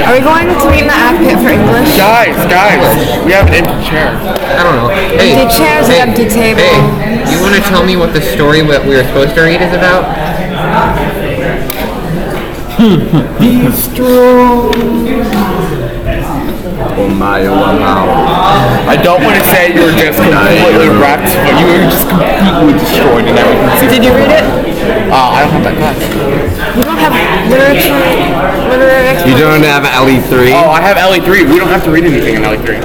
Are we going to meet in the app pit for English? Guys, we have an empty chair. I don't know. Hey, empty chairs, an empty table. Hey, you want to tell me what the story what we were supposed to read is about? Be strong. I don't want to say you were just completely wrecked, but you were just completely destroyed in everything. Did you read it? I don't have that class. You don't have literary. You don't have LE3? Oh, I have LE3. We don't have to read anything in LE3.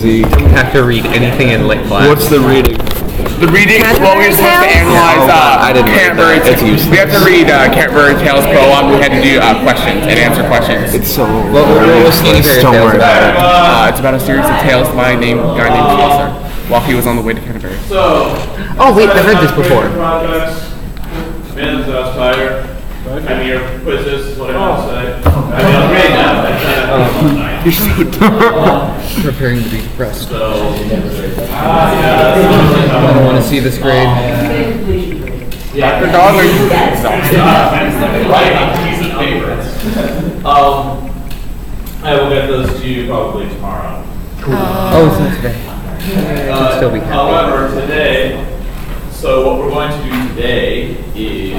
You don't have to read anything in lit class. What's the reading? The reading, well, we were supposed to analyze Canterbury Tales. We have to read Canterbury Tales prologue. We had to do questions and answer questions. It's so useless. Don't worry about it. It's about a series of tales by a guy named Chaucer while he was on the way to Canterbury. Oh wait, I've read this before. Man's tired. I mean, your quizzes, whatever I say. I mean, I'm great now. You're so dumb. Preparing to be depressed. So, I don't want to see this grade. Dr. Dog, are you exhausted? Piece of paper. I will get those to you probably tomorrow. Oh, it's not today. Still be happy. However, today, so what we're going to do today is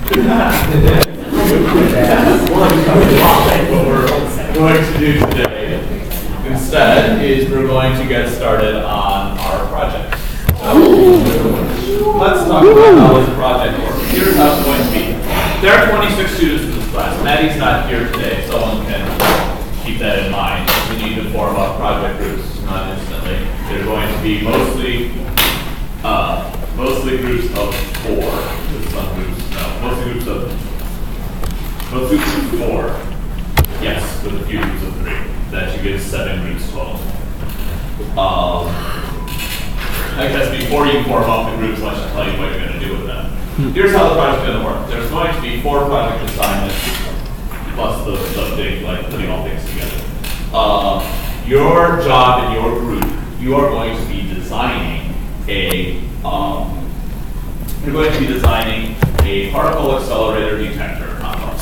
what we're going to do today instead is we're going to get started on our project. Let's talk about how this project works. Here's how it's going to be. There are 26 students in this class. Maddie's not here today. Someone can keep that in mind. We need to form up project groups, not instantly. They're going to be mostly groups of 4. With some groups, no, mostly groups of 4. Yes, with a few groups of 3. That you get 7 groups total. I guess before you form up the groups, let's just tell you what you're going to do with them. Here's how the project's going to work. There's going to be 4 project assignments, plus the big, like, putting all things together. Your job in your group, you are going to be designing a particle accelerator detector complex.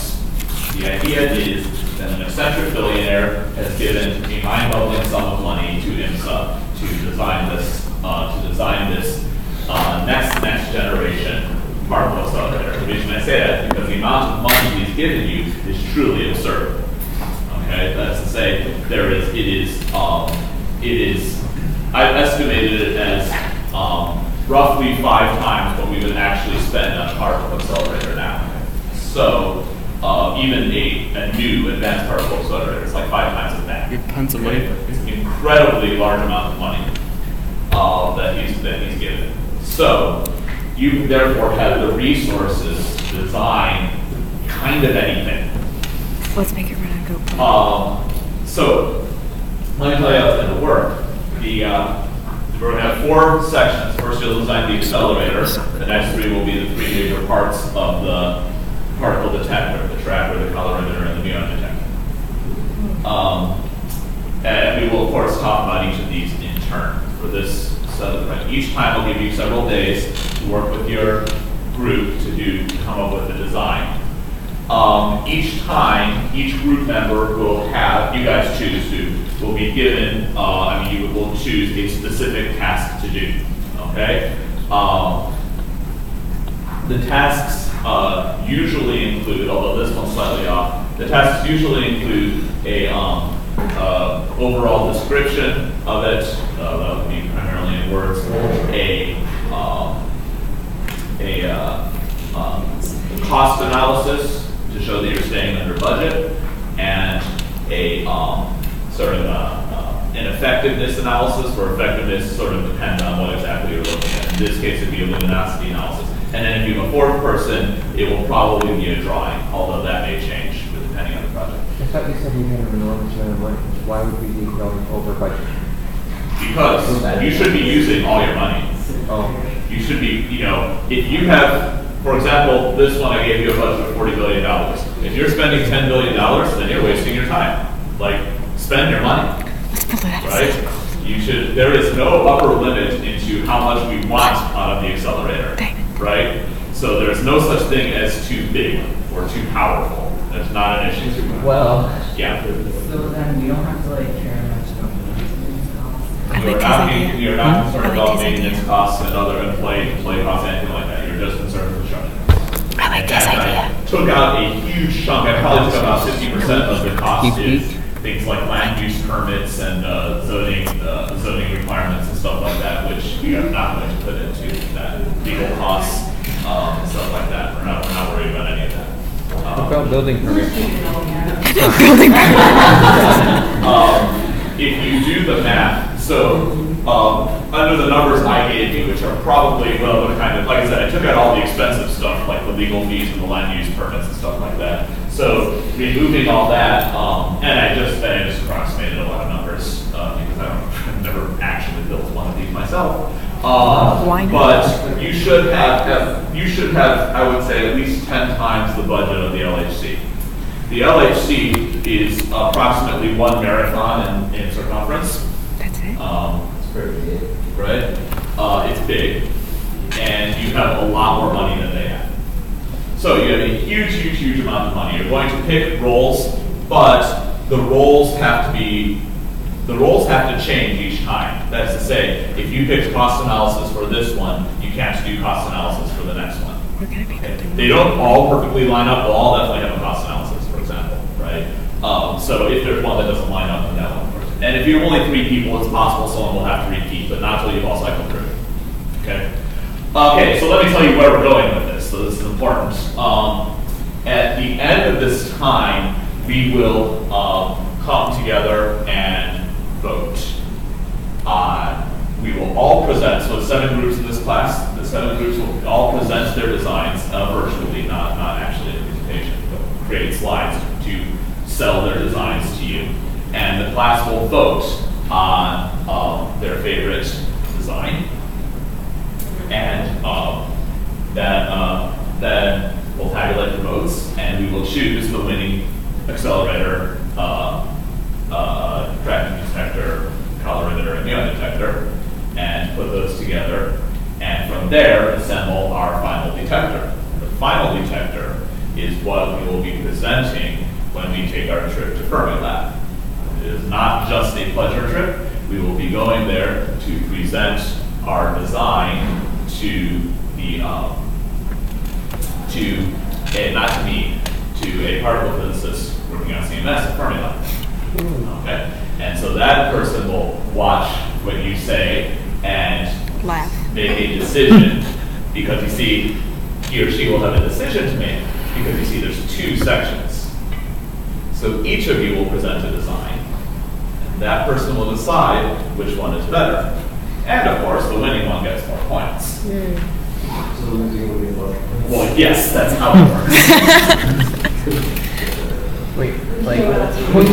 The idea is that an eccentric billionaire has given a mind-boggling sum of money to IMSA to design this next generation particle accelerator. The reason I say that is because the amount of money he's given you is truly absurd. Okay, that's to say, I've estimated it as roughly 5 times what we would actually spend on a particle accelerator now. So even a new advanced particle accelerator is like 5 times that. Tons of money. It's an incredibly large amount of money that he's given. So you therefore have the resources to design kind of anything. Let's make it run and go. So let me tell you how it's going to work. We're going to have 4 sections. First, you'll design the accelerator. The next 3 will be the 3 major parts of the particle detector: the tracker, the colorimeter, and the muon detector. And we will, of course, talk about each of these in turn for this set of the project. Each time, I'll give you several days to work with your group to come up with a design. Each time, each group member will have, you guys choose who, will be given, you will choose a specific task to do, okay? The tasks usually include, although this one's slightly off, the tasks usually include a overall description of it, that would be primarily in words, a cost analysis to show that you're staying under budget, and a an effectiveness analysis, where effectiveness sort of depends on what exactly you're looking at. In this case, it'd be a luminosity analysis. And then if you have a 4th person, it will probably be a drawing, although that may change depending on the project. I thought you said you had an enormous amount of money. Why would we be going over budget? Because you should be using all your money. Oh. You should be, if you have, for example, this one I gave you a budget of $40 billion. If you're spending $10 billion, then you're wasting your time. Like, spend your money. Right? There is no upper limit into how much we want out of the accelerator. Right? So there's no such thing as too big or too powerful. That's not an issue. Well, Yeah. So then we don't have to like care much about maintenance costs. You're not concerned about maintenance costs and other employee costs, anything like that. You're just concerned with construction. I like this idea. I took out a huge chunk. I probably took about 50% of the cost is things like land use permits and zoning requirements and stuff like that, which we are not going to put into that. Legal costs and stuff like that. We're not worried about any of that. what about building permits? If you do the math, so under the numbers I gave you, which are probably, well, they're kind of, like I said, I took out all the expensive stuff, like the legal fees and the land use permits and stuff like that. So removing all that, and I just approximated a lot of numbers because I've never actually built one of these myself. Why not? But you should have, I would say, at least 10 times the budget of the LHC. The LHC is approximately 1 marathon in circumference. That's it. It's pretty big. Right? It's big, and you have a lot more money than they have. So you have a huge amount of money. You're going to pick roles, but the roles have to change each time. That's to say, if you picked cost analysis for this one, you can't do cost analysis for the next one. We're gonna be Okay. They don't all perfectly line up. They'll all definitely have a cost analysis, for example, right? So if there's one that doesn't line up, then that one works. And if you're only 3 people, it's possible someone will have to repeat, but not until you've all cycled through. Okay. Okay, so let me tell you where we're going with this. So this is important. At the end of this time, we will come together and vote. We will all present, so 7 groups in this class, the 7 groups will all present their designs virtually, not actually in a presentation, but create slides to sell their designs to you. And the class will vote on their favorite design. And then we'll tabulate the votes, and we will choose the winning accelerator, tracking detector, colorimeter, and neon detector, and put those together. And from there, assemble our final detector. The final detector is what we will be presenting when we take our trip to Fermilab. It is not just a pleasure trip. We will be going there to present our design to the not to me, to a particle physicist working on CMS at Fermilab. Okay, and so that person will watch what you say and Laugh. make a decision because you see, he or she will have a decision to make because you see there's 2 sections. So each of you will present a design, and that person will decide which one is better. And of course, the winning one gets more points. So losing will be more. Well, yes, that's how it works. Wait, like, points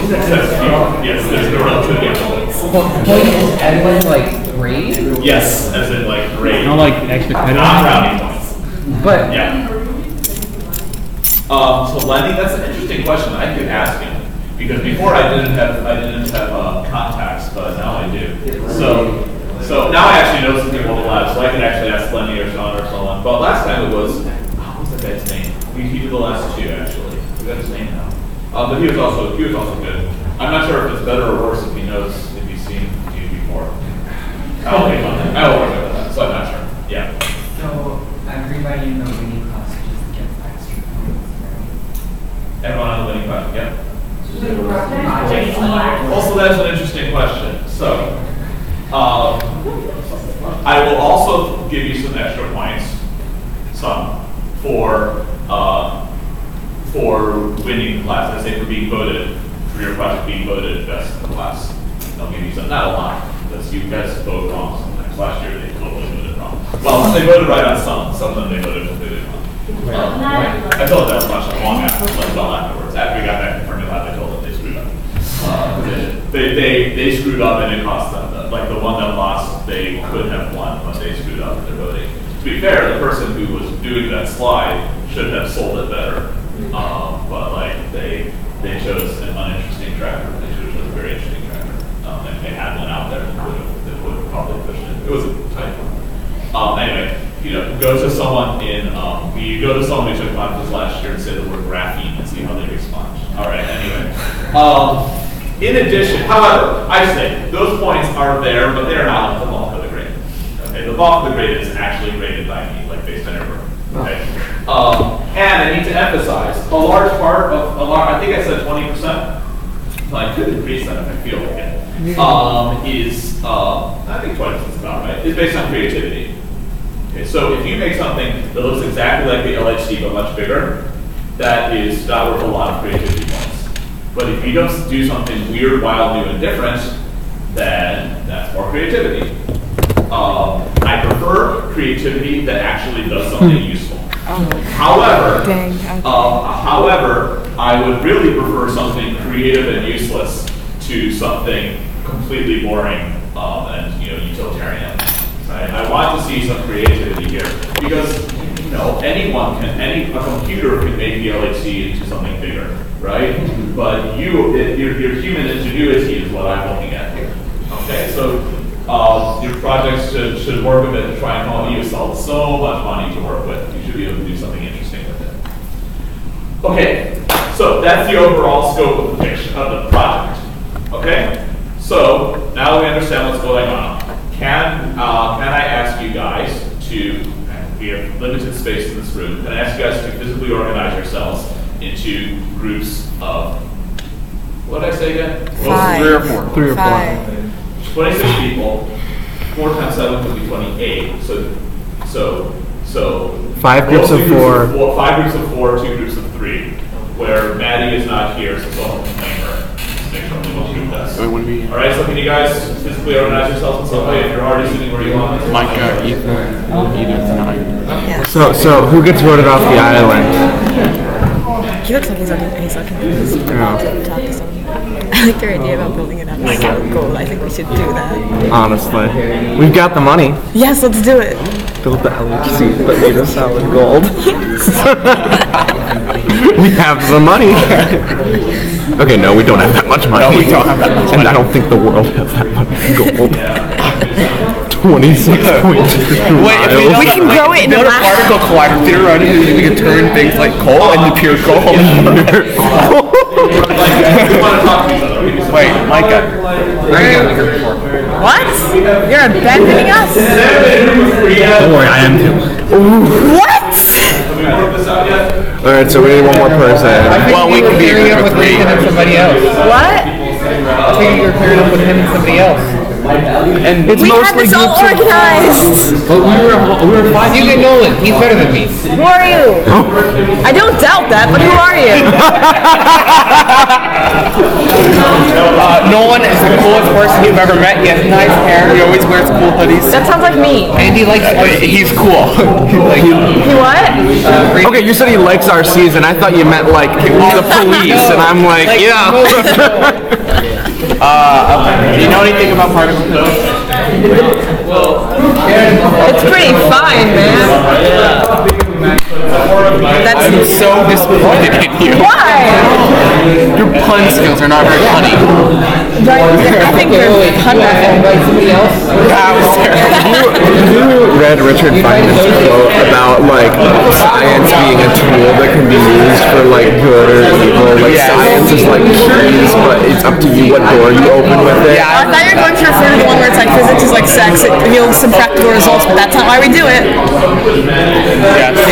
Yes, there's no relative points. Points as in like grade? Yes, as in like grade. Not like extra credit. Not brownie points. But Yeah. So Lenny, that's an interesting question. I could ask him because before I didn't have contacts, but now I do. So now I actually know some people in the lab, so I can actually ask Lenny or Sean or someone. But last time it was, what's that guy's name? He did the last 2 actually. We got his name now. But he was also good. I'm not sure if it's better or worse if he knows if he's seen you before. I'll think on that. I will work with that, so I'm not sure. Yeah. So everybody in the winning class just gets extra points, right? Everyone on the winning class, yeah. Also, that's an interesting question. So, I will also give you some extra points, for winning the class. I say for being voted, for your project being voted best in the class. I'll give you some, not a lot, because you guys vote wrong sometimes. Last year they totally voted wrong. Well, they voted right on some of them they voted completely wrong. I told that much long afterwards. After we got back to Fermilab, I told them they screwed up. They screwed up and it cost them. Like the one that lost, they could have won, but they screwed up with their voting. To be fair, the person who was doing that slide should have sold it better. But like they chose an uninteresting tractor. They should have chosen a very interesting tractor. If they had one out there, they would have probably pushed it. It was a tight one. Anyway, go to someone you go to someone who took ModPhys last year and say the word graphene and see how they respond. All right, anyway. In addition, however, I say those points are there, but they are not the bulk of the grade. Okay, the bulk of the grade is actually graded by me, like based on your work. Okay. And I need to emphasize a large part of I think I said 20%. I could increase that if I feel like it. Is I think 20% is about right. It's based on creativity. Okay, so if you make something that looks exactly like the LHC but much bigger, that is not worth a lot of creativity points. But if you don't do something weird, wild, new, and different, then that's more creativity. I prefer creativity that actually does something useful. However, I would really prefer something creative and useless to something completely boring and utilitarian. Right? I want to see some creativity here because a computer can make the LHC into something bigger, right? But your human ingenuity is what I'm looking at here. Okay, so your projects should work a bit to try and help you solve so much money to work with. You should be able to do something interesting with it. Okay, so that's the overall scope of the picture of the project. Okay, so now we understand what's going on. Can I ask you guys to? We have limited space in this room. Can I ask you guys to physically organize yourselves into groups of, what did I say again? 5. 3 or 4. 3 or 4. 5. 26 people. 4 times 7 would be 28. So 5 groups of 4. 5 groups of 4, 2 groups of 3. Where Maddie is not here, so someone can claim her. Just make sure we don't do this. All right. So can you guys physically organize yourselves in some way? If you're already sitting where you want. Micah, Ethan, Edith, and I. Yeah. So who gets voted off the island? He looks like he's confused. I like your idea about building it up. It's so cool. I think we should do that. Honestly, we've got the money. Yes, let's do it. Build the LHC that made us solid gold. We have the money. Okay, no, we don't have that much money. No, we don't have that much And I don't think the world has that much gold. 26 points. We can grow it in build a a particle collider theoretically we can turn things like coal into pure gold. Wait, Micah. What? You're abandoning us? Don't worry, I am too. What? Alright, so we need one more person. Well, we can be pairing a up group with of 3. him and somebody else. What? I think you're pairing up with him and somebody else. And it's We had mostly this all groups of organized. But we were 5. You get Nolan. He's better than me. Who are you? I don't doubt that, but who are you? Nolan is the coolest person you've ever met. He has nice hair. He always wears cool hoodies. That sounds like me. And he likes He's cool. He what? Okay, you said he likes RCs, and I thought you meant like the police, and I'm like, yeah. Do you know anything about particle code? It's pretty fine, man. That's I'm so disappointed in you. why. Your pun skills are not very funny. I think you're somebody else. That was terrible. You read Richard Feynman's quote about like science being a tool that can be used for like good or evil. Like science is like keys, but it's up to you what door you open with it. I thought you were going to refer to the one where it's like physics is like sex, it yields some practical results, but that's not why we do it.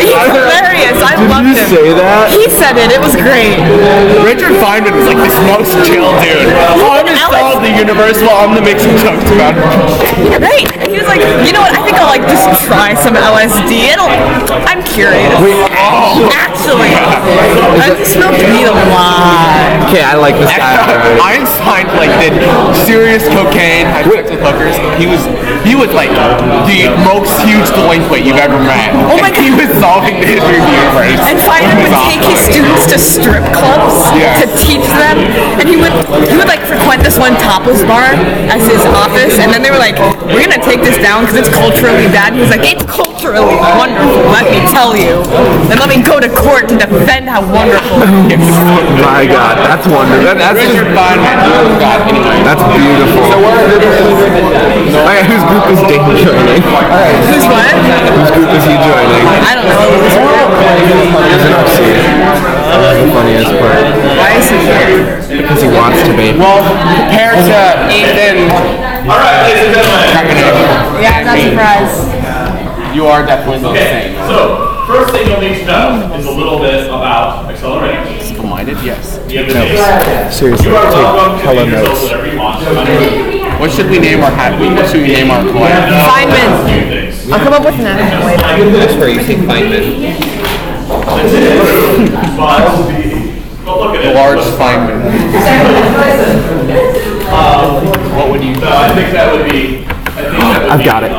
He's hilarious. I loved Did you him. say that? He said it. It was great. Richard Feynman was like this most chill dude. I'm gonna solve the universe while I'm gonna make some jokes about it. Yeah, right. He was like, you know what? I think I'll like just try some LSD. I'm curious. Actually, I've smoked weed a lot. Okay, I like this guy. Einstein like did serious cocaine, had sex with hookers. He was like the most huge delinquent you've ever met. Oh my And he was solving the history of the universe. And Feynman would take his students to strip clubs to teach them, and he would like frequent this one topless bar as his office, and then they were like, we're gonna take this down because it's culturally bad. He was like, it's culturally wonderful, let me tell you, and let me go to court to defend how wonderful it is. My God, that's wonderful. That's Richard Feynman. That's beautiful. So whose group is Dave joining? Who's what? Whose group is he joining? I don't know. He's an RC. That's the funniest part. Why is he here? Because he wants to be. Well, compared to Ethan. All right, ladies and gentlemen. Yeah, I'm not surprised. You are definitely the Okay, same. so first thing you'll need to know is a little bit about accelerators. Simple-minded, yes. You have the base. Seriously, You are take welcome to hella name yourself notes. whatever you want. What should we name our what should we name our collector? Feynman. Few things. I'll come up with an name later. That's where you take Feynman. But look at The it. large Feynman. What would you? So I think that would be. I've got it.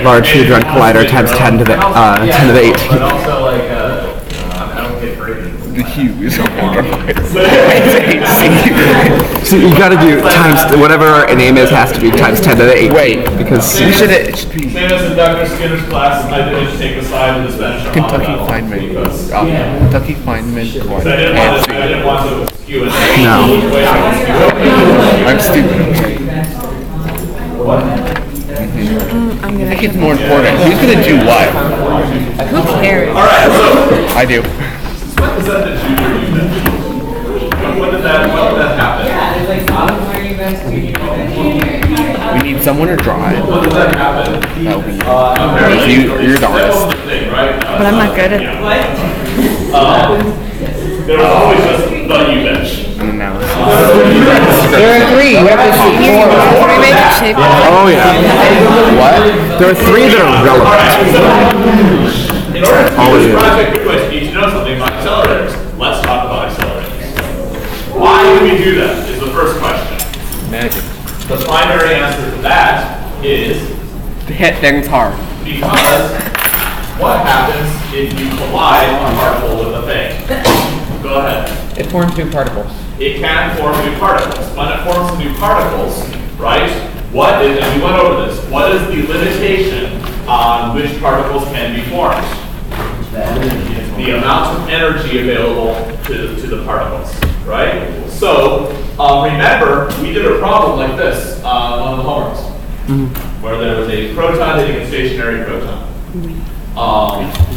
Large Hadron Collider times 10 to the 18th. But also like I don't get crazy. The hues. So you gotta do times, whatever our name is has to be times 10 to the 18th. Wait, because we should it should be Same as in Dr. Skinner's class, I didn't take the side of the Spanish Kentucky battle Feynman. because Kentucky Feynman. I didn't want to skew it. No. I'm stupid. I think it's more important. Who's gonna do what? Who cares? All right, so I do. when was that the junior unit? When did that happen? It's like where you guys do. We need someone to drive. When did that happen? That would be you're the artist. Thing, right? But I'm not good at it. There was always just the U bench. And now There are three. You have to see four. Can we make it shape? oh yeah. what? There are 3 that are relevant. In order to do Always this is. project, you guys need to know something about accelerators. Let's talk about accelerators. Why do we do that is the first question. Magic. The primary answer to that is To hit things hard. because what happens if you collide a particle with a thing? Go ahead. It forms new particles. It can form new particles. When it forms new particles, right, what is, and we went over this, what is the limitation on which particles can be formed? The amount of energy available to the particles, right? So, remember, we did a problem like this on one of the homeworks, where there was a proton hitting a stationary proton.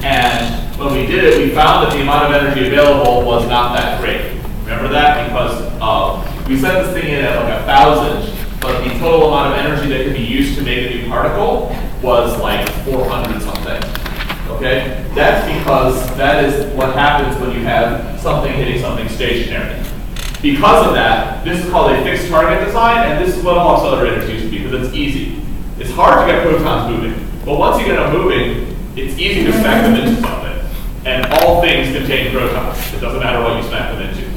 And when we did it, we found that the amount of energy available was not that great. Remember that? Because we set this thing in at like 1,000, but the total amount of energy that could be used to make a new particle was like 400 something. Okay? That's because that is what happens when you have something hitting something stationary. Because of that, this is called a fixed target design, and this is what all accelerators used to be, because it's easy. It's hard to get protons moving, but once you get them moving, it's easy to smack them into something. And all things contain protons. It doesn't matter what you smack them into.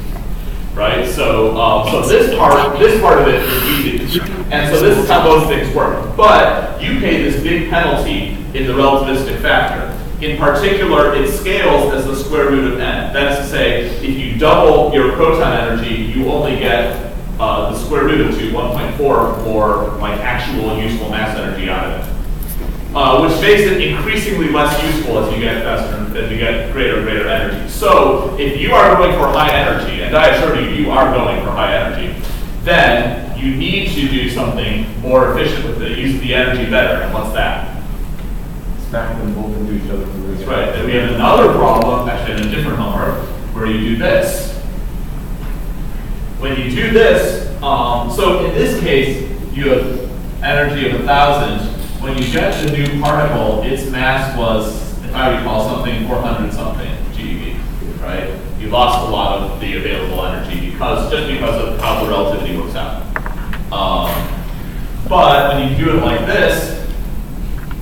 Right? So so this part of it is easy. And so this is how those things work. But you pay this big penalty in the relativistic factor. In particular, it scales as the square root of n. That is to say, if you double your proton energy, you only get the square root of 2, 1.4 more like actual and useful mass energy out of it. Which makes it increasingly less useful as you get faster, as you get greater and greater energy. So if you are going for high energy, and I assure you, you are going for high energy, then you need to do something more efficient with it, use the energy better. And what's that? Smack them both into each other. That's right. Then we have another problem, actually in a different homework, where you do this. When you do this, so in this case, you have energy of 1,000. When you get the new particle, its mass was, if I recall, something 400 something GeV, right? You lost a lot of the available energy just because of how the relativity works out. But when you do it like this,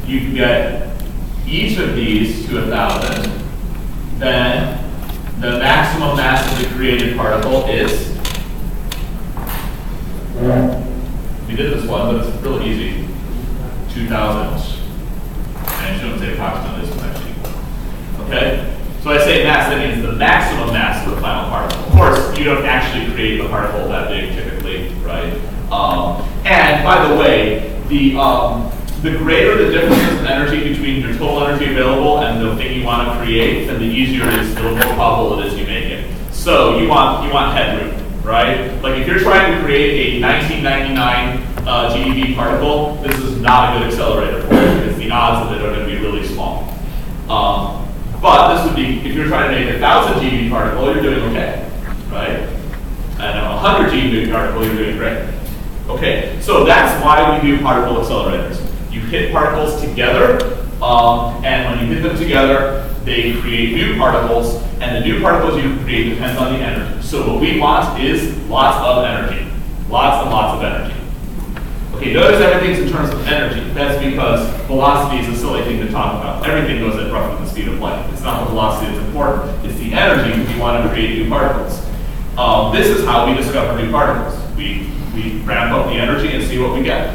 you can get each of these to 1,000. Then the maximum mass of the created particle is. We did this one, but it's really easy. 2,000. And I shouldn't say approximately this one actually. Okay? So I say mass, that means the maximum mass of the final actually create the particle that big typically, right? And by the way, the greater the difference in energy between your total energy available and the thing you want to create, then the easier it is, the more probable it is you make it. So you want headroom, right? Like if you're trying to create a 1999 GeV particle, this is not a good accelerator for it because the odds of it are going to be really small. But this would be, if you're trying to make a 1000 GeV particle, you're doing okay, right? And a 100 GeV particle, you're doing great. Okay, so that's why we do particle accelerators. You hit particles together, and when you hit them together, they create new particles, and the new particles you create depends on the energy. So what we want is lots of energy. Lots and lots of energy. Okay, notice everything's in terms of energy. That's because velocity is a silly thing to talk about. Everything goes at roughly the speed of light. It's not the velocity that's important, it's the energy if you want to create new particles. This is how we discover new particles. We ramp up the energy and see what we get.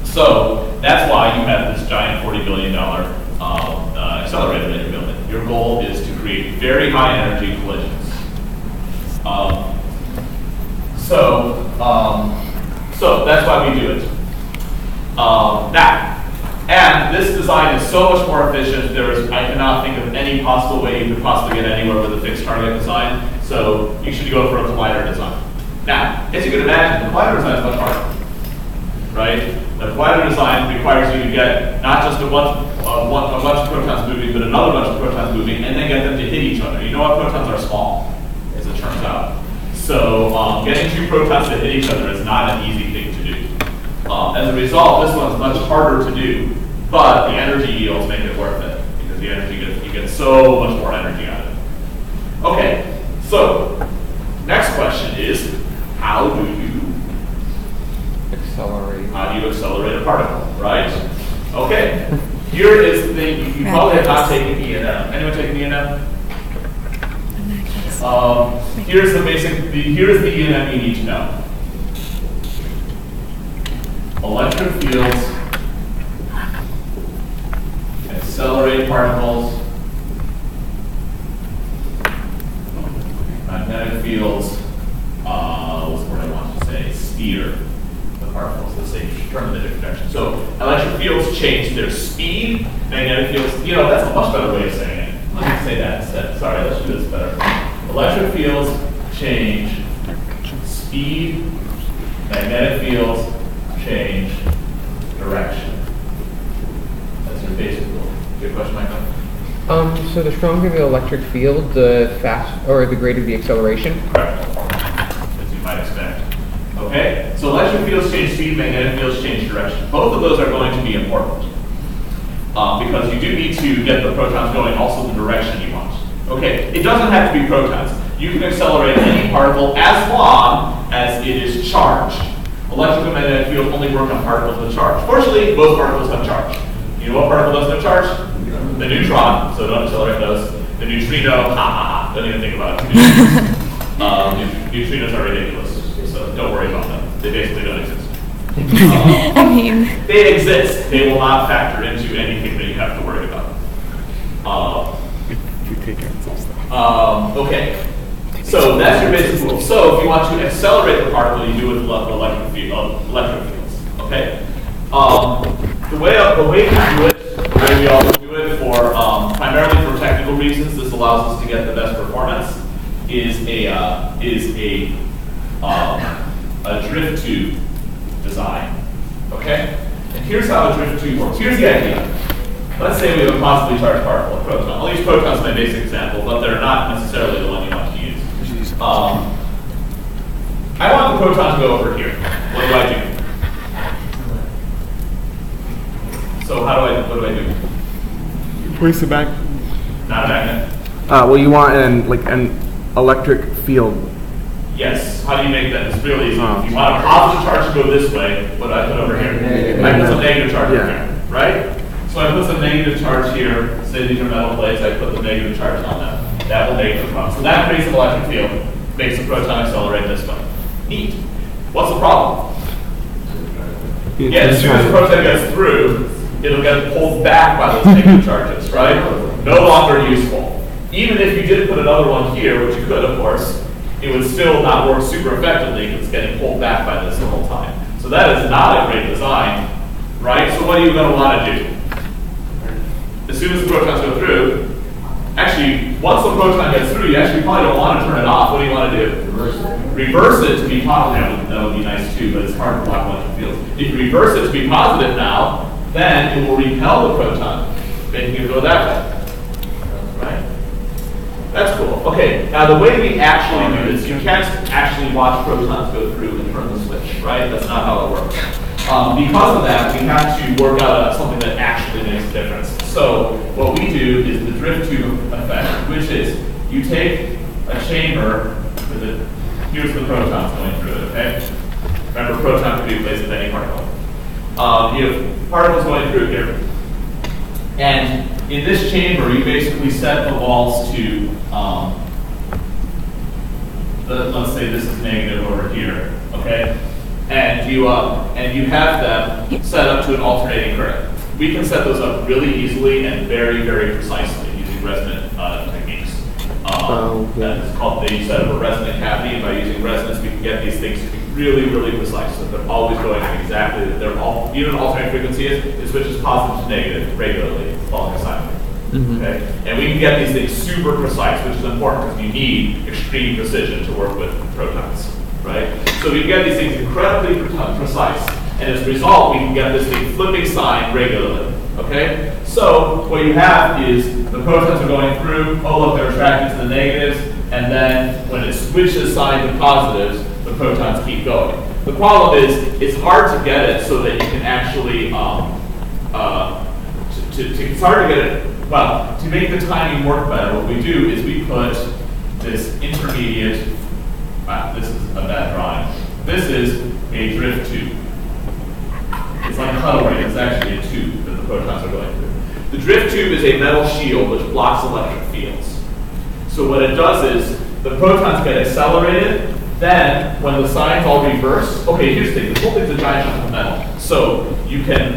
So that's why you have this giant $40 billion accelerator that you're building. Your goal is to create very high energy collisions. So that's why we do it. And this design is so much more efficient. I cannot think of any possible way you could possibly get anywhere with a fixed target design. So you should go for a collider design. Now, as you can imagine, the collider design is much harder, right? The collider design requires you to get not just a bunch of protons moving, but another bunch of protons moving, and then get them to hit each other. You know what? Protons are small, as it turns out. So getting two protons to hit each other is not an easy thing to do. As a result, this one's much harder to do, but the energy yields make it worth it because the energy you get so much more energy out of it. Okay, so next question is, how do you accelerate a particle, right? Okay, here is the thing. You probably have not taken E and M. Anyone taken E and M? Here's the here's the E and M you need to know. Electric fields accelerate particles. Magnetic fields, what's the word I want to say? Steer the particles. Let's say turn in a different direction. So electric fields change their speed. Magnetic fields, that's a much better way of saying it. Let me say that instead. Sorry, let's do this better. Electric fields change speed. Magnetic fields change direction. That's your basic rule. Good question, Michael? So the stronger the electric field, the greater the acceleration? Correct. As you might expect. Okay? So electric fields change speed, magnetic fields change direction. Both of those are going to be important. Because you do need to get the protons going also the direction you want. Okay? It doesn't have to be protons. You can accelerate any particle as long as it is charged. Electric and magnetic fields only work on particles with charge. Fortunately, most particles have charge. You know what particle doesn't have charge? The neutron, so don't accelerate those. The neutrino, don't even think about it. Neutrinos are ridiculous, so don't worry about them. They basically don't exist. They exist. They will not factor into anything that you have to worry about. Okay. So that's your basic rule. So if you want to accelerate the particle, you do it with electric fields. Okay. The way we do it, the way we always do it for primarily for technical reasons, this allows us to get the best performance. Is a drift tube design. Okay. And here's how a drift tube works. Here's the idea. Let's say we have a positively charged particle, a proton. I'll use protons as my basic example, but they're not necessarily the one you want to use. I want the proton to go over here. What do I do? So what do I do? Place it back. Not a magnet. Well, you want an electric field. Yes. How do you make that? It's really easy. If you want a positive charge to go this way, what do I put over here? I put some negative charge over here, right? So I put some negative charge here. Say these are metal plates. I put the negative charge on them. That will make the proton. So that creates an electric field. Makes the proton accelerate this way. Neat. What's the problem? Yeah, as soon as the proton gets through, it'll get pulled back by those negative charges, right? No longer useful. Even if you did put another one here, which you could, of course, it would still not work super effectively because it's getting pulled back by this the whole time. So that is not a great design, right? So what are you going to want to do? As soon as the protons go through, actually, once the proton gets through, you actually probably don't want to turn it off. What do you want to do? Reverse it to be positive. That would be nice too, but it's hard to block electric fields. If you reverse it to be positive now, then it will repel the proton, making it go that way. Right? That's cool. Okay, now the way we actually do this, you can't actually watch protons go through and turn the switch, right? That's not how it works. Because of that, we have to work out something that actually makes a difference. So what we do is the drift tube effect, which is you take a chamber with here's the protons going through it, okay? Remember, proton can be replaced with any particle. You have particles going through here. And in this chamber, you basically set the walls to, let's say this is negative over here, okay? And you have them set up to an alternating current. We can set those up really easily and very, very precisely using resonant techniques. It's called, they set up a resonant cavity, and by using resonance, we can get these things to be really, really precise. So they're always going exactly, they're all, even alternating frequency is, it switches positive to negative regularly following a sine wave. Okay? And we can get these things super precise, which is important because you need extreme precision to work with protons, right? So we can get these things incredibly precise, and as a result, we can get this thing flipping sign regularly, okay? So what you have is the protons are going through, oh look, they're attracted to the negatives, and then when it switches sign to positives, the protons keep going. The problem is, it's hard to get it so that you can actually, it's hard to get it, well, to make the timing work better, what we do is we put this intermediate, wow, this is a bad drawing. This is a drift tube. It's like a huddle rate, it's actually a tube that the protons are going through. The drift tube is a metal shield which blocks electric fields. So what it does is, the protons get accelerated, then when the signs all reverse, okay, here's the thing, this whole thing's a giant chunk of metal. So you can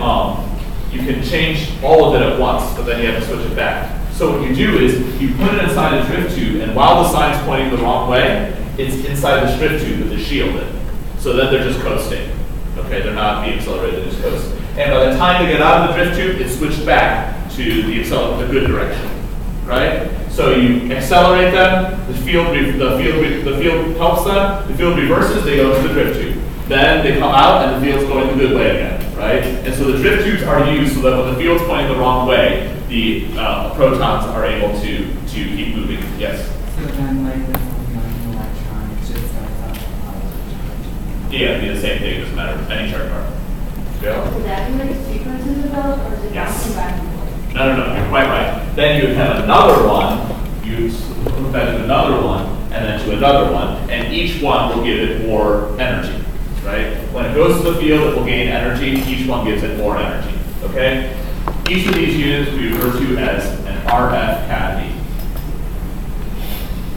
change all of it at once, but then you have to switch it back. So what you do is, you put it inside a drift tube, and while the sign's pointing the wrong way, it's inside the drift tube that is shielded. So then they're just coasting. Okay, they're not being accelerated, they're just coasting. And by the time they get out of the drift tube, it's switched back to the good direction, right? So you accelerate them, the field helps them, the field reverses, they go to the drift tube. Then they come out and the field's going the good way again, right? And so the drift tubes are used so that when the field's pointing the wrong way, the protons are able to keep moving. Yes? So then, like, with an electron, it's just yeah, it'd be the same thing, it doesn't matter, any charge particle. Yeah? Would that be like sequences of those, or is it Yes. bouncing back and forth? No, you're quite right. Then you have another one, you hook that to another one, and then to another one, and each one will give it more energy, right? When it goes to the field, it will gain energy, each one gives it more energy, okay? Each of these units we refer to as an RF cavity.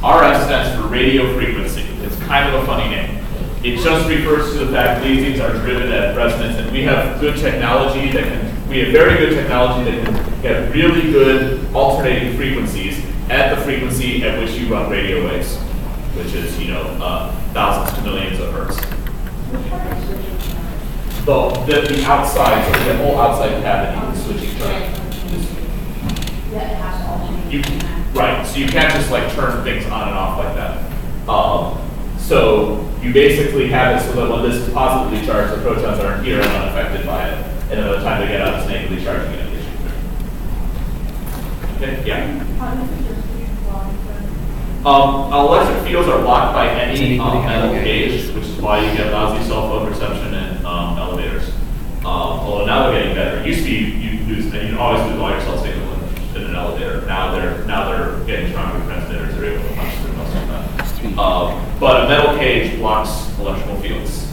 RF stands for radio frequency. It's kind of a funny name. It just refers to the fact these things are driven at resonance, and we have good technology that we have very good technology that can get really good alternating frequencies at the frequency at which you run radio waves, which is, thousands to millions of hertz. The outside, so the whole outside cavity is switching current. That has to alternate. Right, so you can't just like turn things on and off like that. So you basically have it so that when this is positively charged, the protons aren't here and unaffected by it. And then by the time they get out, it's negatively charging it. Okay, yeah. Electric fields are blocked by any metal cage, which is why you get lousy cell phone reception in elevators. Although now they're getting better. It used to be you always lose all your cell signal in an elevator. Now they're getting stronger transmitters. They're able to punch through most of that. But a metal cage blocks electrical fields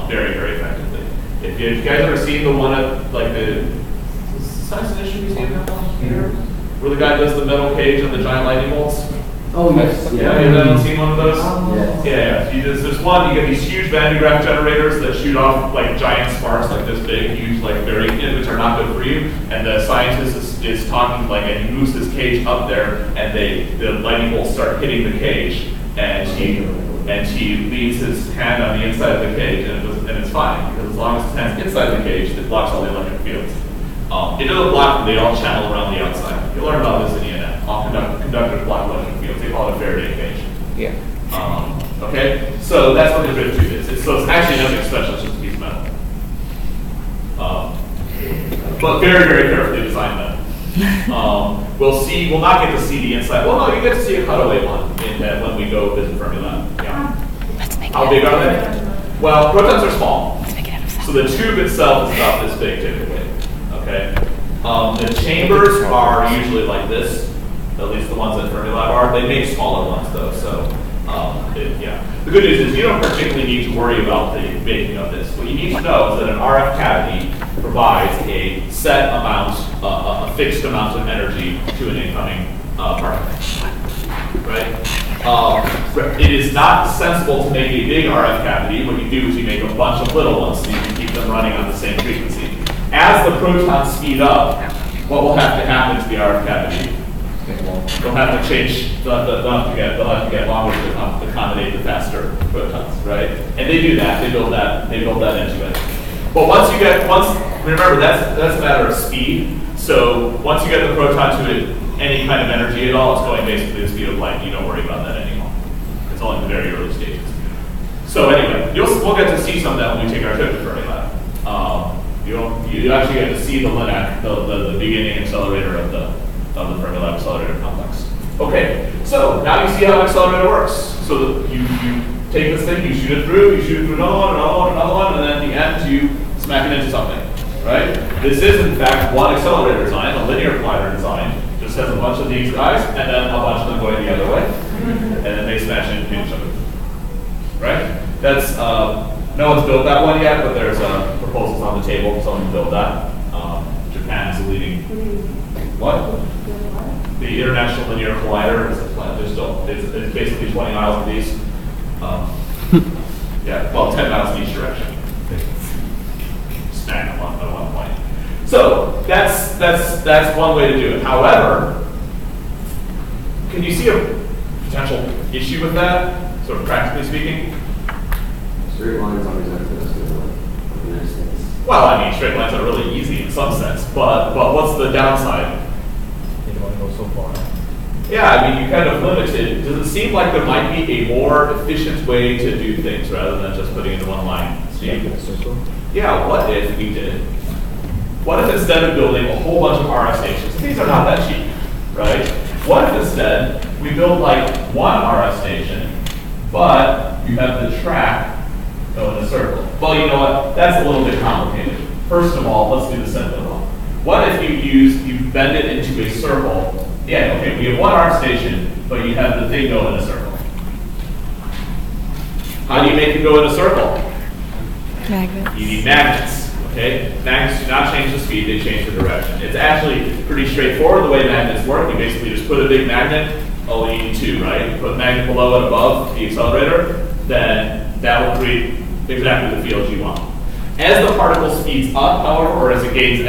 very, very effectively. If you guys ever seen the one at like the Science Initiative Museum here, where the guy does the metal cage and the giant lightning bolts? Oh, yes. Yeah, have you ever seen one of those? Yes. Yeah. There's one, you get these huge Van de Graaff generators that shoot off like giant sparks like this big, huge, like very, which are not good for you. And the scientist is talking and he moves this cage up there, and the lightning bolts start hitting the cage, and he and he leaves his hand on the inside of the cage, and it's fine, because as long as his hand's inside the cage, it blocks all the electric fields. It doesn't block them, they all channel around the outside. You'll learn about this in ENF. All conductors block electric fields. They call it a Faraday cage. Yeah. Okay? So that's what the drift tube is. So it's actually nothing special, it's just a piece of metal. But very, very carefully designed metal. We'll not get to see the inside. Well, no, you get to see a cutaway one in that when we go visit Fermilab. Yeah. How big are they? Well, protons are small. So the tube itself is about this big typically. Okay. The chambers are usually like this. At least the ones at Fermilab are. They make smaller ones though. So yeah. The good news is you don't particularly need to worry about the making of this. What you need to know is that an RF cavity provides a set amount, a fixed amount of energy to an incoming particle. Right? It is not sensible to make a big RF cavity. What you do is you make a bunch of little ones so you can keep them running on the same frequency. As the protons speed up, what will have to happen to the RF cavity? They'll have to change, they'll have to get longer to accommodate the faster protons, right? And they do that, they build that into it. But remember that's a matter of speed. So once you get the proton to any kind of energy at all, it's going basically the speed of light. You don't worry about that anymore. It's only the very early stages. So anyway, we'll get to see some of that when we take our trip to Fermilab. You actually get to see the LINAC, the beginning accelerator of the Fermilab accelerator complex. Okay, so now you see how an accelerator works. So you take this thing, you shoot it through another one, and then at the end you smack it into something, right? This is in fact one accelerator design, a linear collider design. Just has a bunch of these guys, and then a bunch of them going the other way, and then they smash into each other, right? That's no one's built that one yet, but there's proposals on the table for someone to build that. Japan is the leading. What? The International Linear Collider is a plan. It's basically 20 miles of these. Yeah, well, 10 miles in each direction. Smack at one point. So that's one way to do it. However, can you see a potential issue with that, sort of practically speaking? Straight lines aren't exactly as good. Well, I mean, straight lines are really easy in some sense, but what's the downside? You don't want to go so far. Yeah, I mean, you kind of limited. Does it seem like there might be a more efficient way to do things rather than just putting into one line? Yeah, what if we did? What if instead of building a whole bunch of RF stations, these are not that cheap, right? What if instead we build like one RF station, but you have the track go in a circle? Well, you know what? That's a little bit complicated. First of all, let's do the simpler one. What if you bend it into a circle? Yeah, okay, we have one RF station, but you have the thing go in a circle. How do you make it go in a circle? Magnets. You need magnets, okay? Magnets do not change the speed, they change the direction. It's actually pretty straightforward the way magnets work. You basically just put a big magnet, oh, you need two, right? Put a magnet below and above the accelerator, then that will create exactly the field you want. As the particle speeds up, however, or as it gains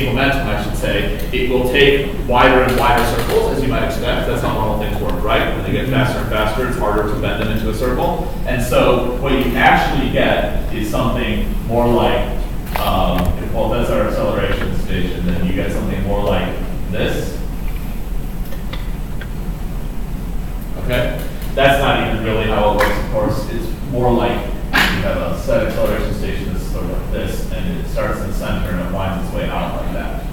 momentum, I should say, it will take wider and wider circles, as you might expect. That's how normal things work, right? When they get faster and faster, it's harder to bend them into a circle. And so what you actually get is something more like, well, that's our acceleration station, then you get something more like this. Okay? That's not even really how it works, of course. It's more like you have a set acceleration station that's sort of like this, and it starts in the center and it winds its way out like that.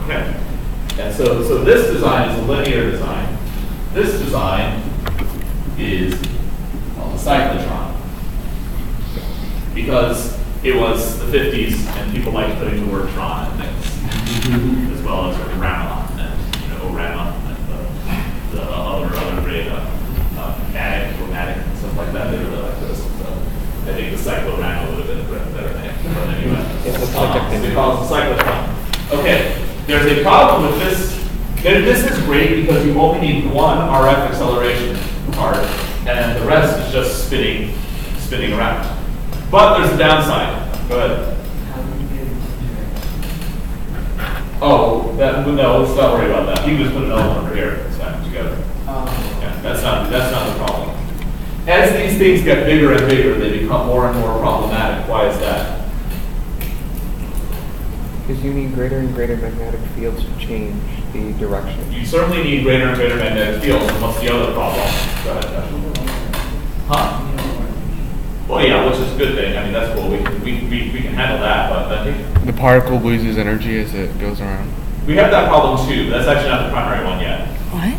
Okay. And so this design is a linear design. This design is called the cyclotron. Because it was the 50s and people liked putting the word tron in things, as well as Ramon and Ramon and the other great Matic and stuff like that. They really like this. So I think the cyclorama would have been a better name. But anyway, they call it the cyclotron. Okay, there's a problem with this. This is great because you only need one RF acceleration part, and the rest is just spinning around. But there's a downside. Go ahead. Oh, no, let's not worry about that. You can just put another one over here and snap them together. Yeah, that's not the problem. As these things get bigger and bigger, they become more and more problematic. Why is that? Because you need greater and greater magnetic fields to change the direction. You certainly need greater and greater magnetic fields. And what's the other problem? Go ahead, Josh. Huh? Well, yeah, which is a good thing. I mean, that's cool. We can handle that, but I think The particle loses energy as it goes around. we have that problem too, but that's actually not the primary one yet. What?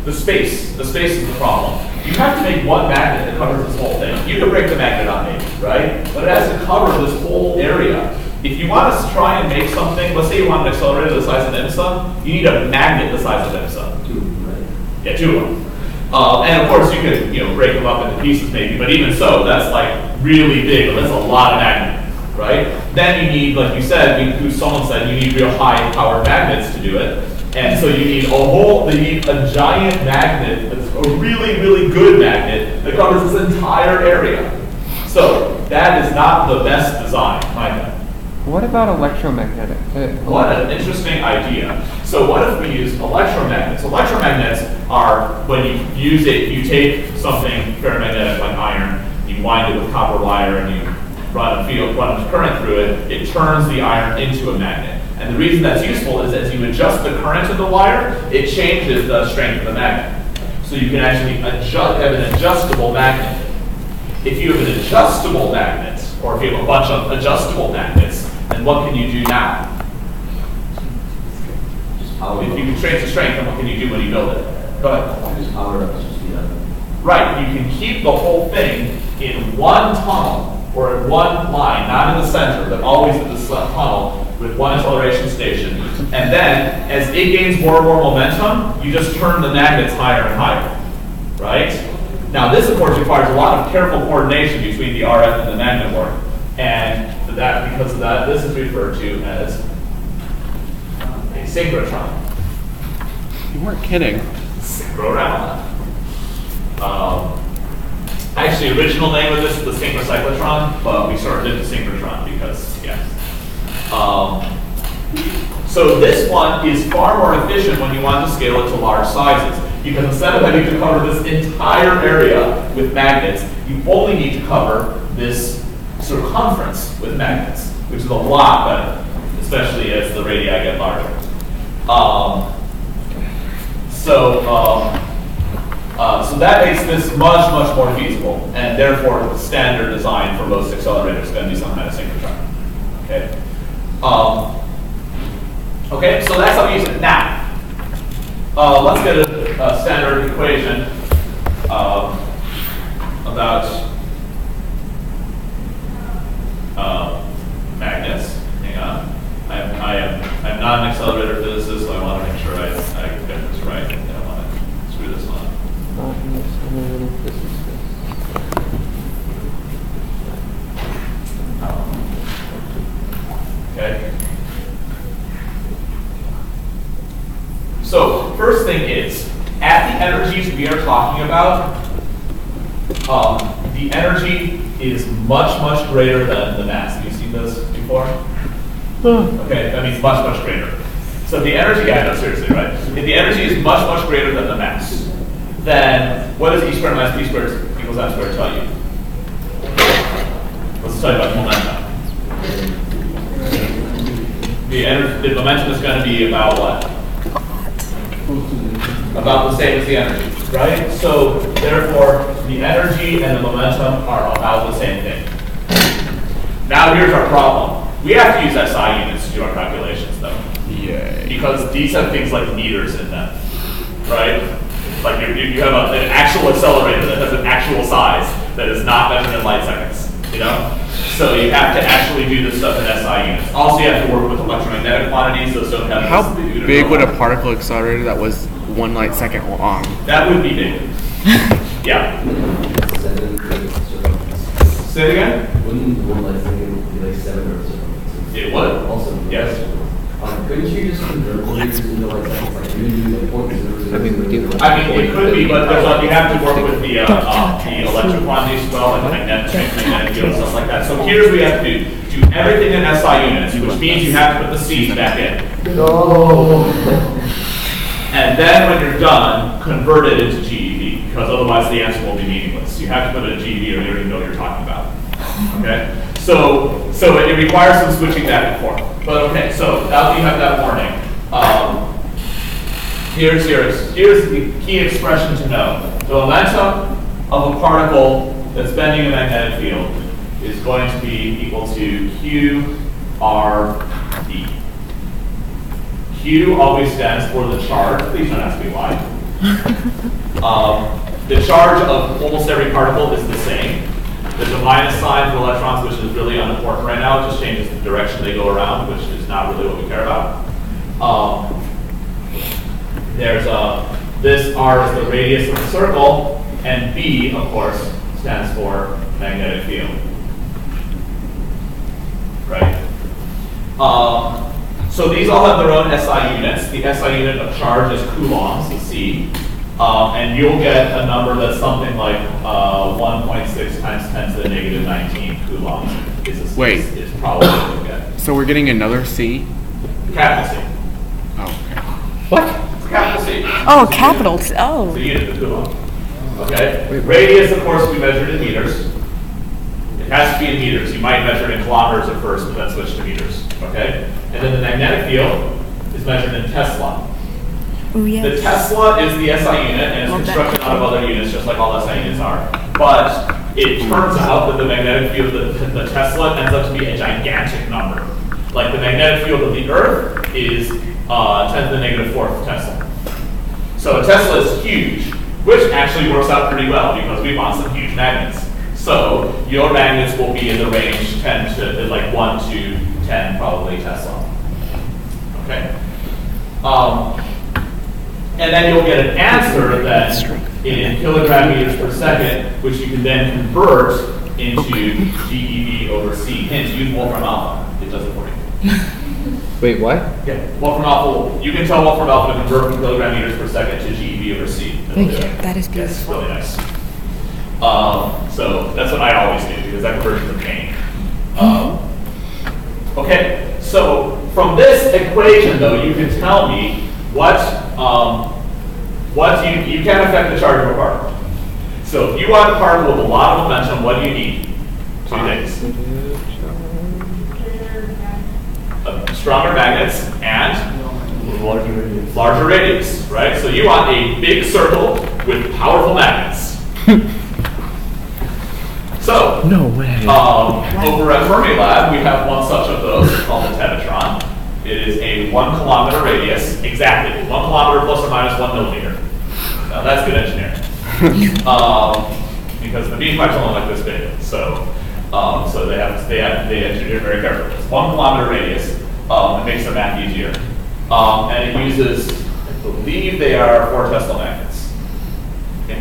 The space is the problem. You have to make one magnet that covers this whole thing. You can break the magnet on maybe, right? But it has to cover this whole area. If you want us to try and make something, let's say you want an accelerator the size of IMSA, you need a magnet the size of IMSA. Two, right? Yeah, two of them. And of course you could, break them up into pieces maybe, but even so, that's like really big. That's a lot of magnet, right? Then you need, like you said, someone said you need real high powered magnets to do it. And so you need a giant magnet that's a really, really good magnet that covers this entire area. So that is not the best design, my bad. What about electromagnetic? What an interesting idea. So what if we use electromagnets? Electromagnets are, when you use it, you take something ferromagnetic like iron, you wind it with copper wire, and you run a current through it, it turns the iron into a magnet. And the reason that's useful is as you adjust the current of the wire, it changes the strength of the magnet. So you can actually have an adjustable magnet. If you have an adjustable magnet, or if you have a bunch of adjustable magnets, then what can you do now? If you can change the strength, then what can you do when you build it? Go ahead. Just power up to speed up. Right, you can keep the whole thing in one tunnel, or in one line, not in the center, but always in this tunnel, with one acceleration station. And then, as it gains more and more momentum, you just turn the magnets higher and higher, right? Now this, of course, requires a lot of careful coordination between the RF and the magnet work. And because of that, this is referred to as a synchrotron. You weren't kidding. Synchroron. Actually, the original name of this is the synchrocyclotron, but we sort of did the synchrotron because, yeah. So this one is far more efficient when you want to scale it to large sizes, because instead of having to cover this entire area with magnets, you only need to cover this circumference with magnets, which is a lot better, especially as the radii get larger. So that makes this much, much more feasible, and therefore the standard design for most accelerators is going to be some kind of synchrotron. Okay. Okay, so that's how we use it. Now, let's get a standard equation about magnets. Hang on. I'm not an accelerator physicist, so I want to make sure I get this right. I don't want to screw this one. Okay. So first thing is, at the energies we are talking about, the energy is much, much greater than the mass. Have you seen this before? Okay, that means much, much greater. So the energy, I know, seriously, right? If the energy is much, much greater than the mass, then what does E squared minus P squared equals M squared tell you? Let's tell you about momentum. The momentum is going to be about what? About the same as the energy, right? So therefore, the energy and the momentum are about the same thing. Now here's our problem. We have to use SI units to do our calculations, though. Yay. Because these have things like meters in them, right? Like you have an actual accelerator that has an actual size that is not measured in light seconds, you know? So you have to actually do this stuff in SI units. Also, you have to work with electromagnetic quantities. Those don't have. How big would a particle accelerator that was 1 light second long? That would be big. Yeah. Say it again? Wouldn't 1 light second be like 7 or something? It would. Also, yes. Couldn't you just convert meters into light seconds? Like, you do like 0.00. I mean, we do. I mean, it could be, but you have to work with the electric quantities as well, like magnetic field and stuff like that. So here's what we have to do. Do everything in SI units, which means you have to put the C's back in. No. And then when you're done, convert it into GeV, because otherwise the answer will be meaningless. You have to put a GeV or you don't even know what you're talking about. Okay? So it requires some switching back and forth. But okay, so now that you have that warning, here's the key expression to know. The momentum of a particle that's bending a magnetic field is going to be equal to QRD. Q always stands for the charge. Please don't ask me why. The charge of almost every particle is the same. There's a minus sign for electrons, which is really unimportant right now. It just changes the direction they go around, which is not really what we care about. There's this R is the radius of the circle, and B, of course, stands for magnetic field. Right? So these all have their own SI units. The SI unit of charge is coulombs, C. And you'll get a number that's something like 1.6 times 10 to the negative 19 coulombs. Is probably what you'll get. So we're getting another C? Capital C. Oh, okay. What? It's capital C. Oh, capital C. Oh. The unit of coulomb. Okay? Radius, of course, we measured in meters. It has to be in meters. You might measure it in kilometers at first, but then switch to meters. Okay? And then the magnetic field is measured in Tesla. Oh, yes. The Tesla is the SI unit, and it's constructed out of other units, just like all SI units are. But it turns out that the magnetic field of the Tesla ends up to be a gigantic number. Like the magnetic field of the Earth is 10 to the negative 4th Tesla. So a Tesla is huge, which actually works out pretty well because we want some huge magnets. So your magnets will be in the range 10 to like 1 to 10 probably Tesla. Okay. And then you'll get an answer then in kilogram meters per second, which you can then convert into GeV over C. Hence, use Wolfram alpha. It does it for you. Wait, what? Yeah, Wolfram alpha. You can tell Wolfram alpha to convert from kilogram meters per second to GeV over C. Thank you. That is beautiful. It's really nice. So that's what I always do because that conversion is a pain. Okay, so from this equation though, you can tell me what you can affect the charge of a particle. So if you want a particle with a lot of momentum, what do you need? Two things. Stronger magnets and larger radius, right? So you want a big circle with powerful magnets. So, no way. Over at Fermilab, we have one such of those called the tevatron. It is a 1 kilometer radius, exactly 1 kilometer plus or minus 1 millimeter. Now that's good engineering, because the beam pipe's only like this big, so they engineer very carefully. It's 1 kilometer radius. It makes the math easier, and it uses, I believe they are 4 Tesla magnets. I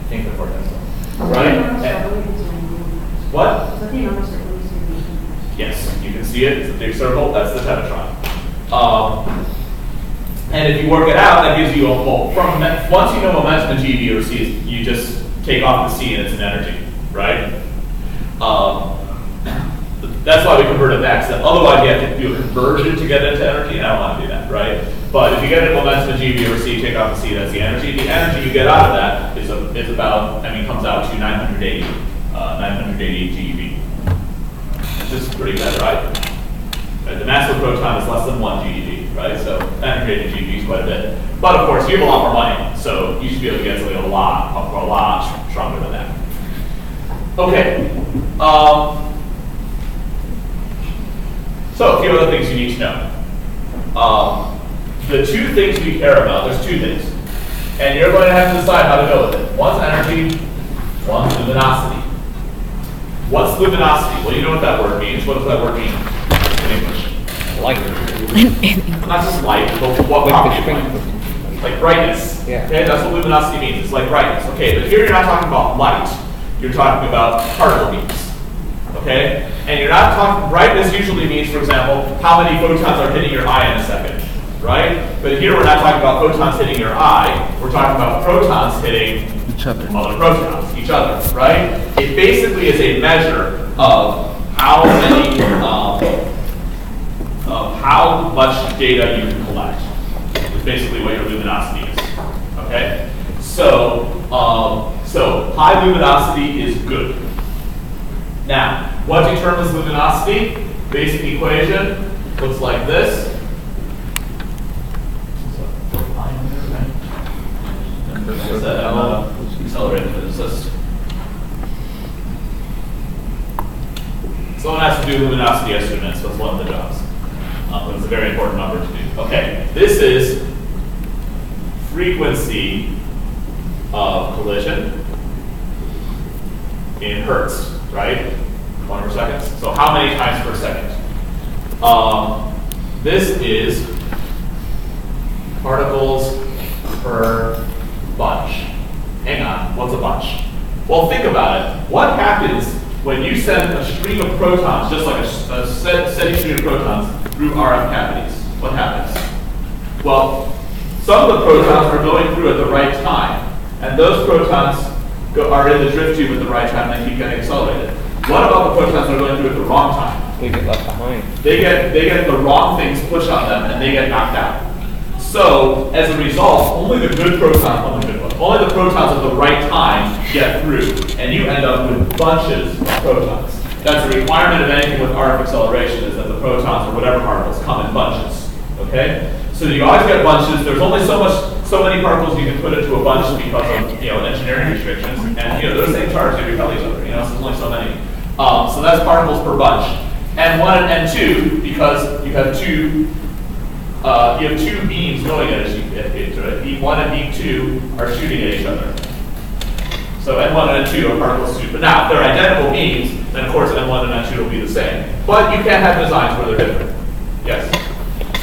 think they're 4 Tesla. Right? What? Yes, you can see it. It's a big circle. That's the tevatron. And if you work it out, that gives you a whole. Once you know momentum in GeV or C, you just take off the C and it's an energy, right? That's why we convert it back. So otherwise, you have to do a conversion to get it into energy, and I don't want to do that, right? But if you get a momentum in GeV or C, take off the C, that's the energy. The energy you get out of that is about, comes out to 980 GeV. Which is pretty good, right? The mass of a proton is less than 1 GeV, right? So 980 GeV is quite a bit. But of course, you have a lot more money, so you should be able to get something a lot stronger than that. Okay. So a few other things you need to know. The two things we care about, there's 2 things. And you're going to have to decide how to go with it. One's energy, one's luminosity. What's luminosity? Well, you know what that word means. What does that word mean in English? Light. Not just light, but what property of light? Like brightness. Yeah. Okay, that's what luminosity means. It's like brightness. Okay, but here you're not talking about light. You're talking about particle beams. Okay? And you're not talking, brightness usually means, for example, how many photons are hitting your eye in a second. Right? But here we're not talking about photons hitting your eye. We're talking about protons hitting Each other. other protons, each other, right? It basically is a measure of how many, of how much data you can collect. Is basically what your luminosity is. Okay? So So high luminosity is good. Now, what determines luminosity? Basic equation looks like this. Like I said, I'm not an accelerated physicist. Someone has to do luminosity estimates. That's one of the jobs. But it's a very important number to do. Okay, this is frequency of collision in hertz, right? 1 per second. So how many times per second? This is particles per bunch. Hang on, what's a bunch? Well, think about it. What happens when you send a stream of protons, just like a steady stream of protons, through RF cavities? What happens? Well, some of the protons are going through at the right time, and those protons are in the drift tube at the right time, and they keep getting accelerated. What about the protons that are going through at the wrong time? They get left behind. They get the wrong things pushed on them, and they get knocked out. So, as a result, only the good protons, only the protons at the right time get through, and you end up with bunches of protons. That's a requirement of anything with RF acceleration, is that the protons or whatever particles come in bunches. Okay? So you always get bunches. There's only so many particles you can put into a bunch because of engineering restrictions, and those same charges do repel each other. So there's only so many. So that's particles per bunch. And 1 and 2, because you have two beams going at each other. Beam 1 and beam 2 are shooting at each other. So N1 and N2 are particles too. But now, if they're identical beams, then of course N1 and N2 will be the same. But you can have designs where they're different. Yes?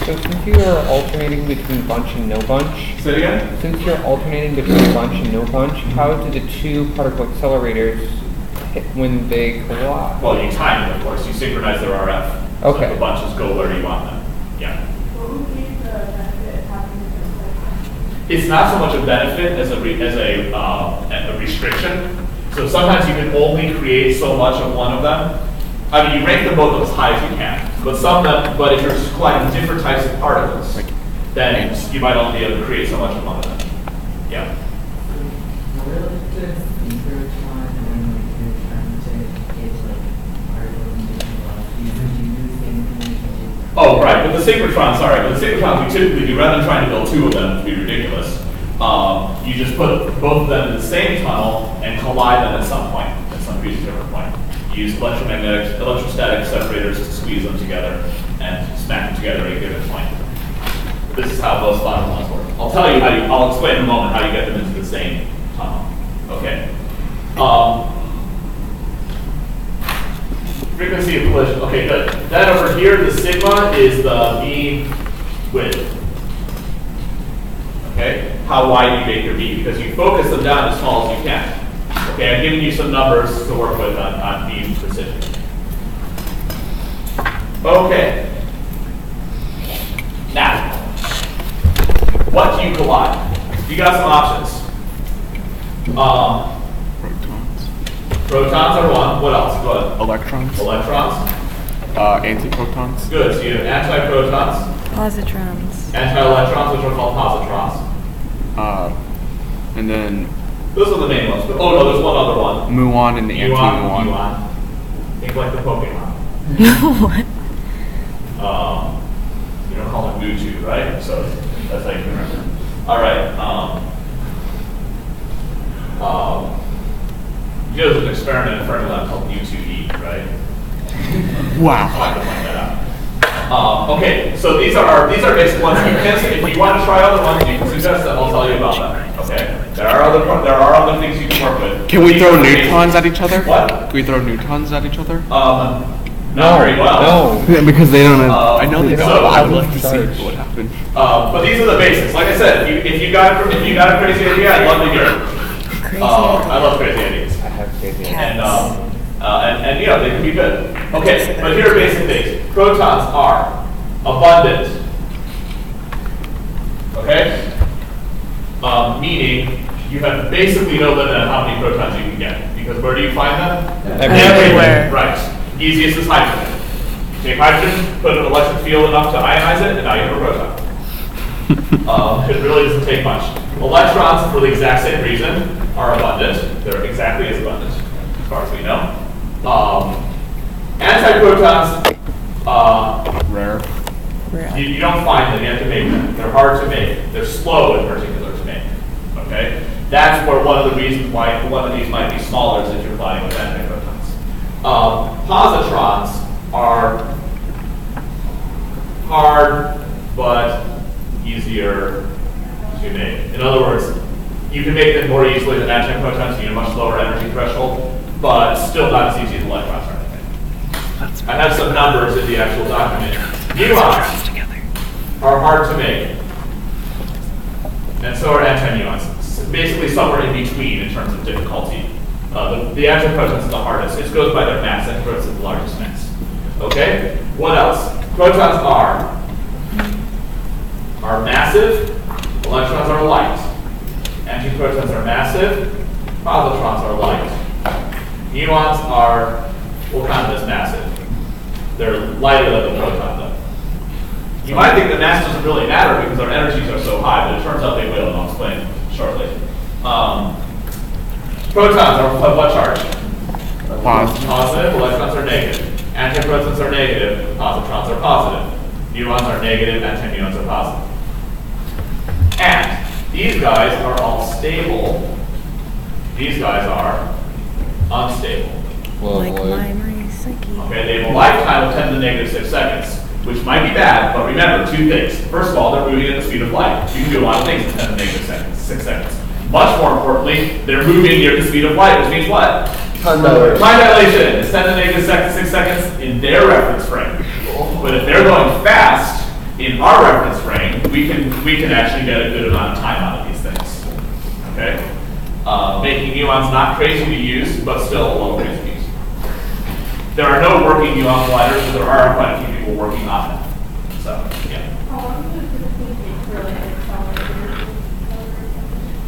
So since you're alternating between bunch and no bunch, say it again? Since you're alternating between bunch and no bunch, how do the two particle accelerators hit when they collide? Well, you time them, of course. You synchronize their RF. Okay. So the bunches go where you want them. Yeah. What would be the benefit of having different? It's not so much a benefit as a restriction. So sometimes you can only create so much of one of them. I mean, you rank them both as high as you can. But if you're just colliding different types of particles, then you might only be able to create so much of one of them. Yeah. Oh, right, but the synchrotrons we typically do, rather than trying to build two of them, to be ridiculous, you just put both of them in the same tunnel and collide them at some point, at some different point. You use electrostatic separators to squeeze them together and smack them together at a given point. This is how those photons work. I'll explain in a moment how you get them into the same tunnel. Okay. Frequency of collision. Okay, good. That over here, the sigma is the beam width. Okay? How wide you make your beam, because you focus them down as small as you can. Okay, I'm giving you some numbers to work with on beam precision. Okay. Now, what do you collide? You got some options. Protons are one. What else? Go ahead. Electrons. Electrons. Antiprotons. Good. So you have antiprotons. Positrons. Anti-electrons, which are called positrons. And then Those are the main ones. But, oh no, there's one other one. muon and anti-muon. Muon. Think like the Pokemon. What? You don't call them Mewtwo, right? So that's how you can remember. All right. There's an experiment in Fermilab called U2E, right? Wow. I can find that out. Okay, so these are basic ones. If you want to try other ones, you can suggest them. I'll tell you about them. Okay. There are other things you can work with. Can we throw neutrons at each other? What? Can we throw neutrons at each other? Not very well. Yeah, because they don't have. I know they don't. So, I would like to see what happened. But these are the basics. Like I said, if you got a crazy idea, I'd love to hear it. I love crazy ideas. I have crazy And they can be good. Okay, but here are basic things. Protons are abundant. Okay? Meaning you have basically no limit on how many protons you can get. Because where do you find them? Everywhere. Right. Easiest is hydrogen. Take hydrogen, put an electric field enough to ionize it, and now you have a proton. It really doesn't take much. Electrons, for the exact same reason, are abundant. protons, Rare. you don't find them, you have to make them. They're hard to make. They're slow in particular to make. Okay? That's where one of the reasons why one of these might be smaller is if you're playing with antiprotons. Positrons are hard but easier to make. In other words, you can make them more easily than antiprotons, you need a much lower energy threshold, but still not as easy as electrons or anything. I have some numbers in the actual document. Muons are hard to make, and so are antimuons. Basically somewhere in between in terms of difficulty. The antiprotons are the hardest. It goes by their mass. Antiprotons are the largest mass. Okay? What else? Protons are massive. Electrons are light. Antiprotons are massive. Positrons are light. Muons are, we'll count them as massive. They're lighter than the proton, though. You might think that mass doesn't really matter because our energies are so high, but it turns out they will, and I'll explain shortly. Protons are of what charge? Positive. Electrons are negative. Antiprotons are negative. Positrons are positive. Muons are negative. Antimuons are positive. And these guys are all stable. These guys are unstable. Like memory, psyche. Okay, they have a lifetime of 10 to the negative 6 seconds, which might be bad, but remember two things. First of all, they're moving at the speed of light. You can do a lot of things in 10 to the negative 6 seconds. Much more importantly, they're moving near the speed of light, which means what? Time dilation is 10 to the negative 6 seconds in their reference frame. But if they're going fast in our reference frame, we can actually get a good amount of time out of these things. Okay? Making muons not crazy to use, but still a little crazy to use. There are no working muon colliders, but there are quite a few people working on them. So, yeah.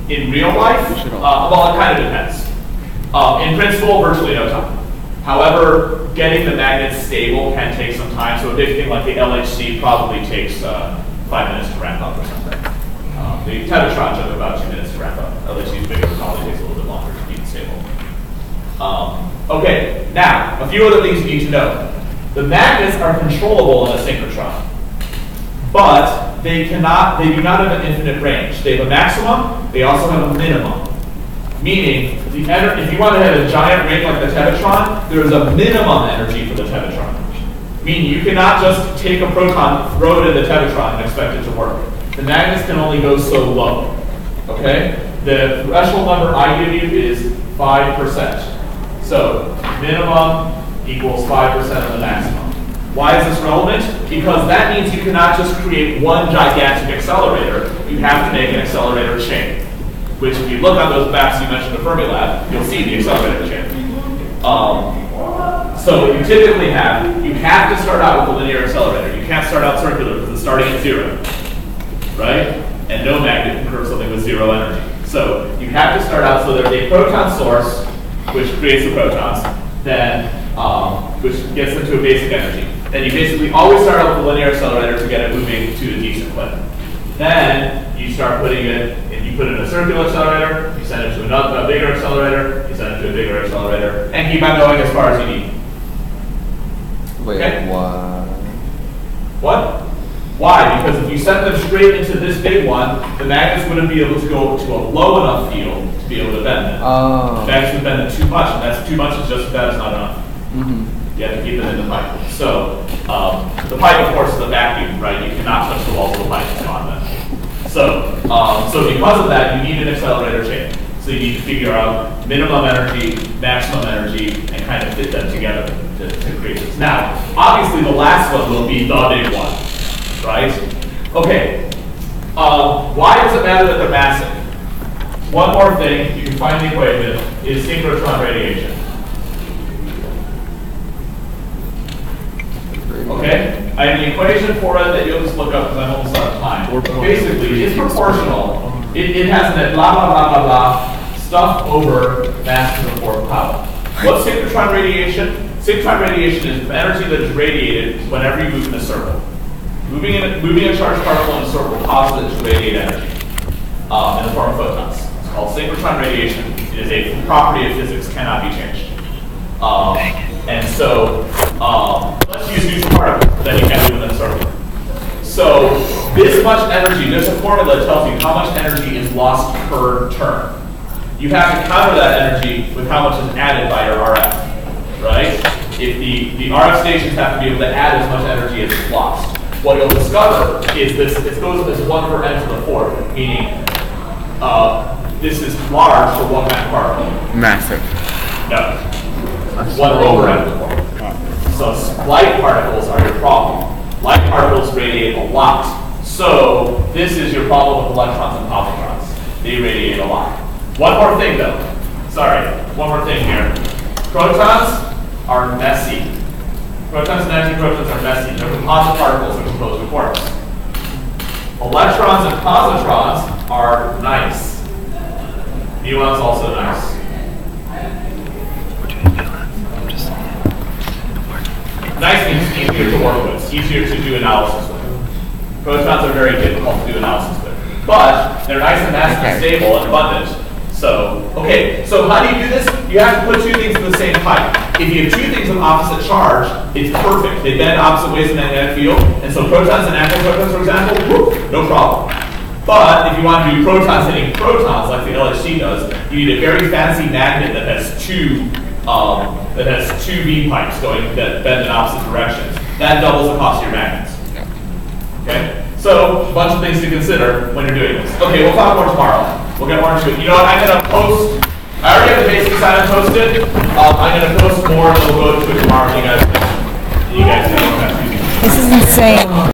In real life, well, it kind of depends. In principle, virtually no time. However, getting the magnets stable can take some time. So a big thing like the LHC probably takes 5 minutes to ramp up or something. The Tevatron took about 2 minutes to ramp up. LHC is bigger, probably takes a little bit longer to keep it stable. Okay, now, a few other things you need to know. The magnets are controllable in a synchrotron, but they do not have an infinite range. They have a maximum, they also have a minimum. Meaning, if you want to have a giant ring like the Tevatron, there is a minimum energy for the Tevatron. Meaning, you cannot just take a proton, throw it in the Tevatron, and expect it to work. The magnets can only go so low. Okay? The threshold number I give you is 5%. So, minimum equals 5% of the maximum. Why is this relevant? Because that means you cannot just create one gigantic accelerator. You have to make an accelerator chain. Which, if you look on those maps you mentioned in Fermilab, you'll see the accelerator chain. So you typically you have to start out with a linear accelerator. You can't start out circular because it's starting at 0, right? And no magnet can curve something with 0 energy. So you have to start out so there's a proton source, which creates the protons, then which gets them to a basic energy. Then you basically always start out with a linear accelerator to get it moving to a decent clip. Then you start putting it, if you put it in a circular accelerator, you send it to a bigger accelerator, you send it to a bigger accelerator, and keep on going as far as you need. Wait, okay? why? What? Why? Because if you send them straight into this big one, the magnets wouldn't be able to go to a low enough field to be able to bend them. The magnets would bend it too much, and that's too much, that is not enough. You have to keep it in the pipe. So the pipe, of course, is a vacuum, right? You cannot touch the walls of the pipe on them. So because of that, you need an accelerator chain. So you need to figure out minimum energy, maximum energy, and kind of fit them together to create this. Now, obviously, the last one will be the big one, right? Okay. Why does it matter that they're massive? One more thing you can find the equation is synchrotron radiation. Okay? I have the equation for it that you'll just look up because I'm almost out of time. Basically, it's proportional. It has a blah, blah, blah, blah, blah, stuff over mass to the fourth power. What's synchrotron radiation? Synchrotron radiation is energy that is radiated whenever you move in a circle. Moving a charged particle in a circle causes it to radiate energy in the form of photons. It's called synchrotron radiation. It is a property of physics, cannot be changed. And so let's use neutral particles, then you can't do it in a circle. So this much energy, there's a formula that tells you how much energy is lost per turn. You have to counter that energy with how much is added by your RF, right? If the RF stations have to be able to add as much energy as is lost. What you'll discover is this, it goes as 1 per n to the 4th, meaning this is large for one kind of particle. Massive. No. 1 over n to the 4th. So light particles are your problem. Light particles radiate a lot. So this is your problem with electrons and positrons. They radiate a lot. One more thing though. Sorry, one more thing here. Protons are messy. Protons and antiprotons are messy. They're composite particles that compose of quarks. Electrons and positrons are nice. Muon's also nice. Nice means easier to work with, easier to do analysis with. Protons are very difficult to do analysis with. But they're nice and massive and stable and abundant. So, okay, so how do you do this? You have to put two things in the same pipe. If you have two things with opposite charge, it's perfect. They bend opposite ways in the magnetic field. And so protons and antiprotons, for example, whoop, no problem. But if you want to do protons hitting protons like the LHC does, you need a very fancy magnet that has two beam pipes going that bend in opposite directions. That doubles the cost of your magnets. Okay? So, a bunch of things to consider when you're doing this. Okay, we'll talk more tomorrow. We'll get more into it. You know what, I'm going to post, I already have the basic assignment posted. I'm going to post more and we'll go to it tomorrow. You guys can. This is insane.